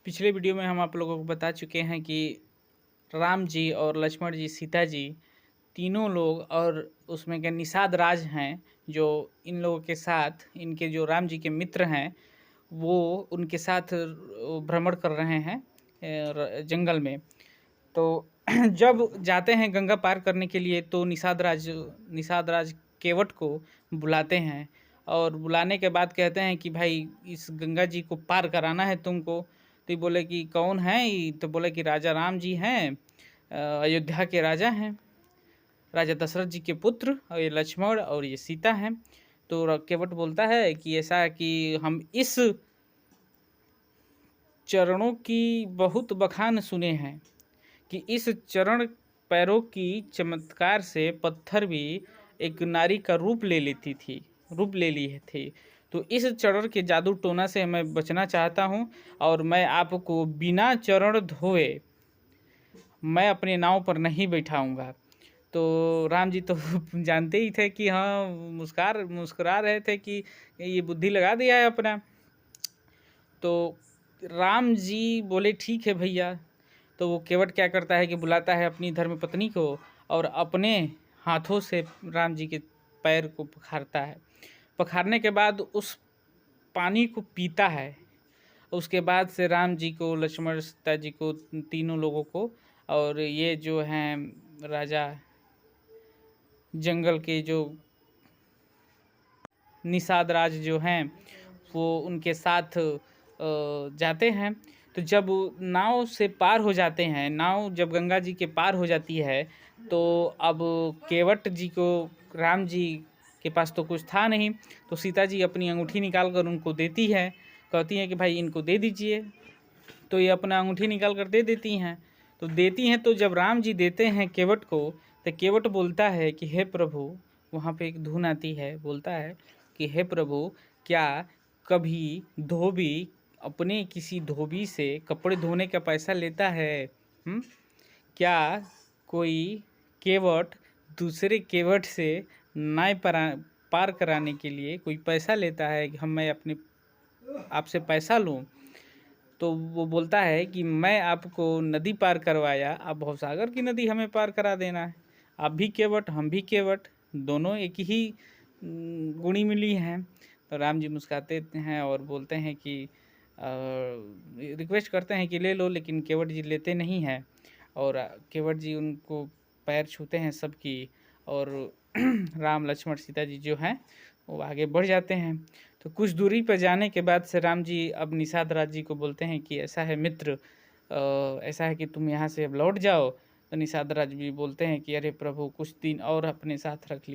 पिछले वीडियो में हम आप लोगों को बता चुके हैं कि राम जी और लक्ष्मण जी, सीता जी तीनों लोग और उसमें के निषाद राज हैं, जो इन लोगों के साथ इनके जो राम जी के मित्र हैं, वो उनके साथ भ्रमण कर रहे हैं जंगल में। तो जब जाते हैं गंगा पार करने के लिए तो निषाद राज केवट को बुलाते हैं और बुलाने के बाद कहते हैं कि भाई इस गंगा जी को पार कराना है तुमको। तो ये बोले कि कौन है ये? तो बोले कि राजा राम जी हैं, अयोध्या के राजा हैं, राजा दशरथ जी के पुत्र, और ये लक्ष्मण और ये सीता हैं। तो केवट बोलता है कि ऐसा है कि हम इस चरणों की बहुत बखान सुने हैं कि इस चरण पैरों की चमत्कार से पत्थर भी एक नारी का रूप ले ली थी। तो इस चरण के जादू टोना से मैं बचना चाहता हूँ और मैं आपको बिना चरण धोए मैं अपने नाव पर नहीं बैठाऊंगा। तो राम जी तो जानते ही थे कि हाँ, मुस्कुरा रहे थे कि ये बुद्धि लगा दिया है अपना। तो राम जी बोले ठीक है भैया। तो वो केवट क्या करता है कि बुलाता है अपनी धर्मपत्नी को और अपने हाथों से राम जी के पैर को पखारता है। पखारने के बाद उस पानी को पीता है। उसके बाद से राम जी को, लक्ष्मण सीता जी को, तीनों लोगों को, और ये जो हैं राजा जंगल के जो निषाद राज जो हैं, वो उनके साथ जाते हैं। तो जब नाव से पार हो जाते हैं, नाव जब गंगा जी के पार हो जाती है, तो अब केवट जी को, राम जी के पास तो कुछ था नहीं, तो सीता जी अपनी अंगूठी निकाल कर उनको देती है, कहती हैं कि भाई इनको दे दीजिए। तो ये अपना अंगूठी निकाल कर दे देती हैं। तो देती हैं, तो जब राम जी देते हैं केवट को, तो केवट बोलता है कि हे प्रभु, वहाँ पे एक धुन आती है, बोलता है कि हे प्रभु, क्या कभी धोबी अपने किसी धोबी से कपड़े धोने का पैसा लेता है? क्या कोई केवट दूसरे केवट से न्याय पार कराने के लिए कोई पैसा लेता है कि मैं अपने आपसे पैसा लूँ? तो वो बोलता है कि मैं आपको नदी पार करवाया, अब भवसागर की नदी हमें पार करा देना है। आप भी केवट, हम भी केवट, दोनों एक ही गुणी मिली हैं। तो राम जी मुस्कुराते हैं और बोलते हैं कि रिक्वेस्ट करते हैं कि ले लो, लेकिन केवट जी लेते नहीं हैं। और केवट जी उनको पैर छूते हैं सबकी, और राम लक्ष्मण सीता जी जो हैं वो आगे बढ़ जाते हैं। तो कुछ दूरी पर जाने के बाद से राम जी अब निषाद राज जी को बोलते हैं कि ऐसा है मित्र, ऐसा है कि तुम यहाँ से अब लौट जाओ। तो निषाद राज भी बोलते हैं कि अरे प्रभु, कुछ दिन और अपने साथ रख लीजिए।